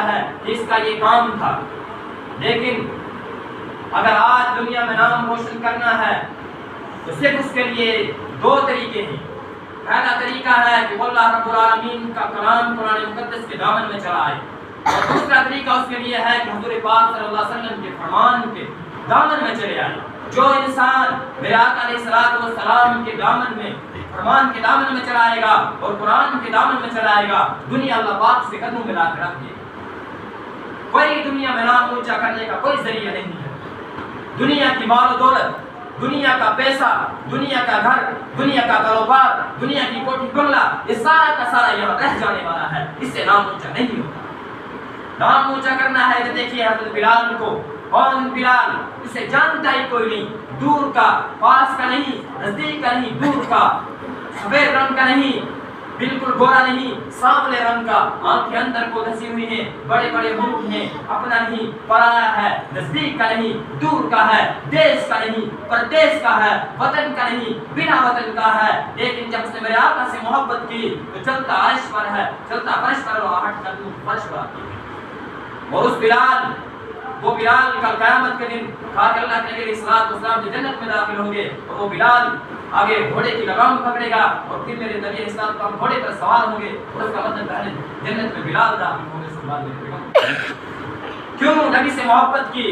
ہے اس کا یہ کام تھا. لیکن اگر آج دنیا میں نام روشن کرنا ہے تو صرف اس کے لیے دو طریقے ہیں. پہلا طریقہ ہے کہ وہ اللہ رب العالمین کا کلام قرآن مقدس کے دامن میں چلائے، اور دوسرا طریقہ اس کے لیے ہے کہ حضور پاک صلی اللہ علیہ وسلم کے فرمان کے دامن میں چلے آئے. جو انسان میرے آقا علیہ الصلوۃ والسلام کے دامن میں، فرمان کے دامن میں چلائے گا اور قرآن کے دامن میں چلائے گا، دنیا اللہ پاک سے قدموں میں لا کر رکھ دے گا. کوئی دنیا میں نام اونچا کرنے کا کوئی ذریعہ نہیں ہے. دنیا کی مال و دولت، دنیا کا پیسہ، دنیا کا گھر، دنیا کا کاروبار، دنیا کی کوٹھی بنگلہ، یہ سارا کا سارا یہاں رہ جانے والا ہے. اس سے نام اونچا نہیں ہوتا. نام اونچا کرنا ہے تو دیکھیے حضرت بلال کو. کون بلال؟ اسے جانتا ہی کوئی نہیں، دور کا، پاس کا نہیں، نزدیک کا نہیں، دور کا، سفید رنگ کا نہیں، بالکل گورا نہیں، سانولے رنگ کا، آنکھیں اندر کو دھسی ہوئی ہیں، بڑے بڑے منہ ہیں، اپنا نہیں، پرایا ہے، نزدیک کا نہیں، دور کا ہے، دیش کا نہیں، پردیش کا ہے، وطن کا نہیں، بنا وطن کا ہے. لیکن جب اس نے میرے آقا سے محبت کی تو چلتا عرش پر ہے، چلتا فرش پر، وہ ہٹ کر فرش پر آتی ہے. اور اس بلال، وہ بلال کا قیامت کے دن کہا کہ اللہ کے نبی علیہ الصلوۃ والسلام جو جنت میں داخل ہوں گے، اور وہ بلال آگے گھوڑے کی لگام پکڑے گا اور پھر میرے نبی علیہ الصلوۃ والسلام گھوڑے پر سوار ہوں گے، اور اس کا مطلب پہلے جنت میں بلال داخل ہوں گے. سبحان اللہ. کیوں نبی سے محبت کی؟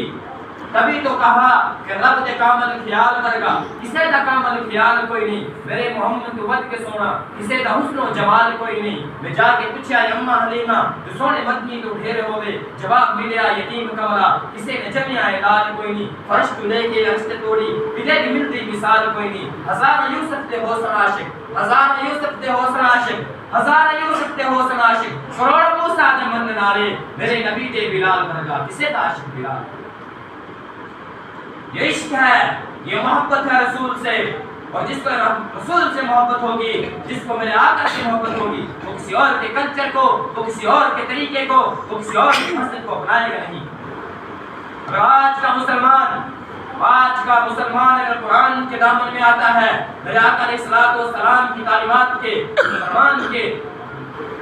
تبھی تو کہا کہ رب دے کامل خیال کرگا، کسے دا کامل خیال کوئی نہیں. میرے محمد کو ود کے سونا، کسے دا حسن و جمال کوئی نہیں. میں جا کے پوچھا اما حلیمہ جو سونے مدنی تو ڈھیر ہوئے، جواب ملیا یتیم کمرہ، کسے نے جمیا علاج کوئی نہیں. فرش تو لے کے رشتے توڑی، ملے بھی ملتی مثال کوئی نہیں. ہزار یوسف دے حوصلہ عاشق، ہزار یوسف دے حوصلہ عاشق، ہزار یوسف دے حوصلہ عاشق، کروڑ موسیٰ دے من نارے، میرے نبی دے بلال مرگا، کسے دا عاشق بلال. یہ عشق ہے، یہ محبت ہے رسول سے. اور جس کو رسول سے محبت ہوگی، جس کو میرے آقا سے محبت ہوگی، وہ کسی اور کے کلچر کو، وہ کسی اور کے طریقے کو، وہ کسی اور کے مسلک کو اپنائے گا نہیں. اگر آج کا مسلمان اگر قرآن کے دامن میں آتا ہے، میرے آقا علیہ الصلوۃ والسلام کی تعلیمات کے، فرمان کے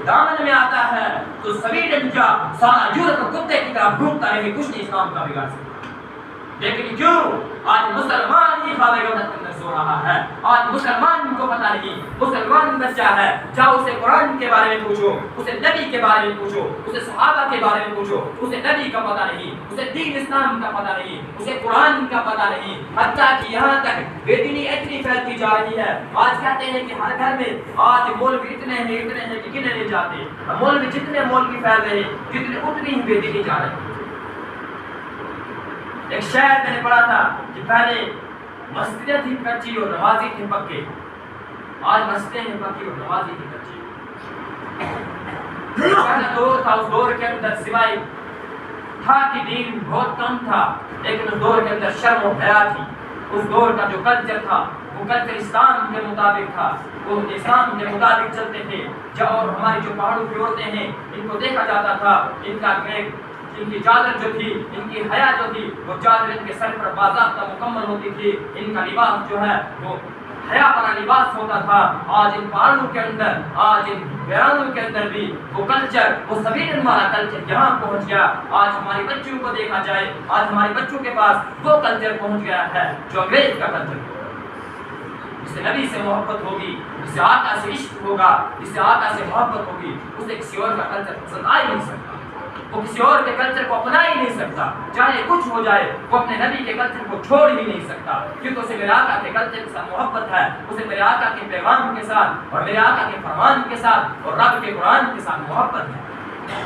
دامن میں آتا ہے، تو سبھی ڈنجا سارا یورپ کتے کی طرح گھومتا رہے، کچھ نہیں اسلام کا بگاڑ سکتا. لیکن کیوں آج مسلمان ہی خواب غفلت کے اندر سو رہا ہے؟ آج مسلمان کو پتہ نہیں. مسلمان بچہ ہے، جاؤ اسے قرآن کے بارے میں پوچھو، اسے نبی کے بارے میں پوچھو، اسے صحابہ کے بارے میں پوچھو، اسے نبی کا پتہ نہیں، اسے دین اسلام کا پتہ نہیں، اسے قرآن کا پتہ نہیں. حتیٰ کہ یہاں تک بے دینی اتنی پھیلتی جا رہی ہے. آج کہتے ہیں کہ ہر گھر میں آج مولوی اتنے ہیں کہ گنے نہیں جاتے. مولوی جتنے مولوی پھیل رہے ہیں، جتنے اتنی ہی بے دینی جا رہی ہے. ایک شہر میں نے پڑھا تھا کہ پہلے مسجدیں تھی کچی اور نمازی تھے پکے. آج مسجدیں ہیں پکی اور نمازی تھی کچی. پہلا دور تھا، اس دور کے اندر سوائے تھا کہ دین بہت کم تھا، لیکن اس دور کے اندر شرم و حیا تھی. اس دور کا جو کلچر تھا وہ کلچر اسلام کے مطابق تھا، وہ اسلام کے مطابق چلتے تھے. اور ہماری جو پہاڑوں کی عورتیں ہیں، ان کو دیکھا جاتا تھا، ان کا ان کی چادر جو تھی، ان کی حیا جو تھی، وہ چادر ان کے سر پر باضابطہ مکمل ہوتی تھی. ان کا لباس جو ہے وہ حیا والا لباس ہوتا تھا. آج ان پہاڑوں کے اندر، آج ان بیانوں کے اندر بھی وہ کلچر، وہ سبیلن والا کلچر یہاں پہنچ گیا. آج ہماری بچیوں کو دیکھا جائے، آج ہمارے بچوں کے پاس وہ کلچر پہنچ گیا ہے جو انگریز کا کلچر ہے. جس سے نبی سے محبت ہوگی، جس سے آقا سے عشق ہوگا، جس سے آقا سے محبت ہوگی، اسے کسی اور کا کلچر پسند آ ہی نہیں سکتا. وہ کسی اور کے کلچر کو اپنا ہی نہیں سکتا. چاہے کچھ ہو جائے، وہ اپنے نبی کے کلچر کو چھوڑ ہی نہیں سکتا، کیونکہ اسے میرے آقا کے کلچر کے ساتھ محبت ہے. اسے میرے آقا کے پیغام کے ساتھ اور میرے آقا کے فرمان کے ساتھ اور رب کے قرآن کے ساتھ محبت ہے.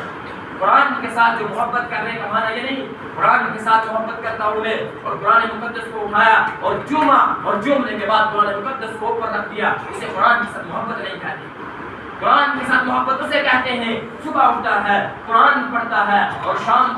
قرآن کے ساتھ جو محبت کرنے کا معنی یہ نہیں قرآن کے ساتھ محبت کرتا ہوں میں اور قرآن مقدس کو اٹھایا اور چوما اور چومنے کے بعد قرآن مقدس کو اوپر رکھ دیا، اسے قرآن کے ساتھ محبت نہیں کہتے. قرآن کے ساتھ محبت اسے کہتے ہیں صبح اٹھتا ہے، قرآن پڑھتا ہے اور شام